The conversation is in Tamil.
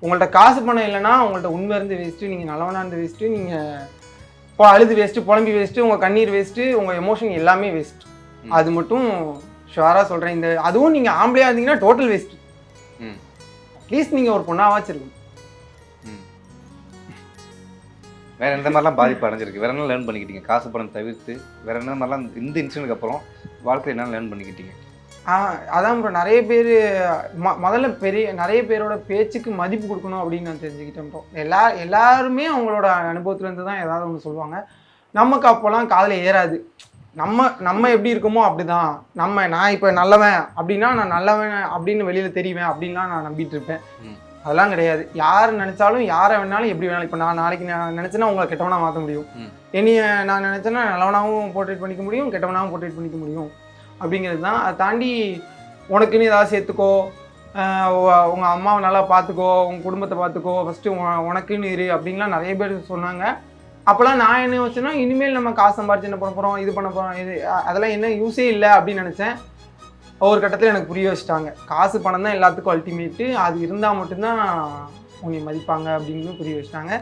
உங்கள்கிட்ட காசு பணம் இல்லைன்னா உங்கள்கிட்ட உண்மை இருந்து வேஸ்ட்டு, நீங்கள் நல்லவனாக இருந்து வேஸ்ட்டு, நீங்கள் இப்போ அழுது வேஸ்ட்டு, புலம்பி வேஸ்ட்டு, உங்கள் கண்ணீர் வேஸ்ட்டு, உங்கள் எமோஷன் எல்லாமே வேஸ்ட். அது மட்டும் ஷுவராக சொல்கிறேன். இந்த அதுவும் நீங்கள் ஆம்பளையாக இருந்தீங்கன்னா டோட்டல் வேஸ்ட்டு. அட்லீஸ்ட் நீங்கள் ஒரு பொண்ணாவாச்சும் இருக்கும். வேற எந்த மாதிரிலாம் பாதிப்பு அடைஞ்சிருக்கு? வேற என்ன லேர்ன் பண்ணிக்கிட்டீங்க? காசு பணம் தவிர்த்து வேற என்ன மாதிரிலாம் இந்த இன்சிடென்ட்க்கு அப்புறம் வாழ்க்கையில் என்ன லேர்ன் பண்ணிக்கிட்டீங்க? அதான் ப்ரோ, நிறைய பேர் முதல்ல நிறைய பேரோட பேச்சுக்கு மதிப்பு கொடுக்கணும் அப்படின்னு நான் தெரிஞ்சுக்கிட்டேன் ப்ரோ. எல்லாருமே அவங்களோட அனுபவத்துலேருந்து தான் ஏதாவது ஒன்று சொல்லுவாங்க. நமக்கு அப்போல்லாம் காதில் ஏறாது. நம்ம எப்படி இருக்கோமோ அப்படிதான். நான் இப்போ நல்லவன் அப்படின்னா நான் நல்லவன் அப்படின்னு வெளியில் தெரிவேன் அப்படின்லாம் நான் நம்பிட்டு இருப்பேன். அதெல்லாம் கிடையாது. யார் நினைச்சாலும் யாரை வேணாலும் எப்படி வேணாலும். இப்போ நான் நாளைக்கு நான் நினச்சேன்னா உங்களை கெட்டவனா மாற்ற முடியும். என்னைய நான் நினச்சேன்னா நல்லவனாகவும் போர்ட்ரேட் பண்ணிக்க முடியும், கெட்டவனாகவும் போர்ட்ரேட் பண்ணிக்க முடியும் அப்படிங்கிறது தான். அதை தாண்டி உனக்குன்னு ஏதாவது சேர்த்துக்கோ, உங்கள் அம்மாவை நல்லா பார்த்துக்கோ, உங்கள் குடும்பத்தை பார்த்துக்கோ, ஃபஸ்ட்டு உனக்குன்னு இரு அப்படின்லாம் நிறைய பேர் சொன்னாங்க. அப்போல்லாம் நான் என்ன யோசிச்சேன்னா, இனிமேல் நம்ம காசு சம்பாரிச்சு என்ன பண்ண போகிறோம், இது பண்ண போகிறோம், அதெல்லாம் என்ன யூஸே இல்லை அப்படின்னு நினச்சேன். ஒரு கட்டத்தில் எனக்கு புரிய வச்சுட்டாங்க, காசு பணம் தான் எல்லாத்துக்கும் அல்டிமேட்டு, அது இருந்தால் மட்டும்தான் உன்னை மதிப்பாங்க அப்படின்னு புரிய வச்சுட்டாங்க.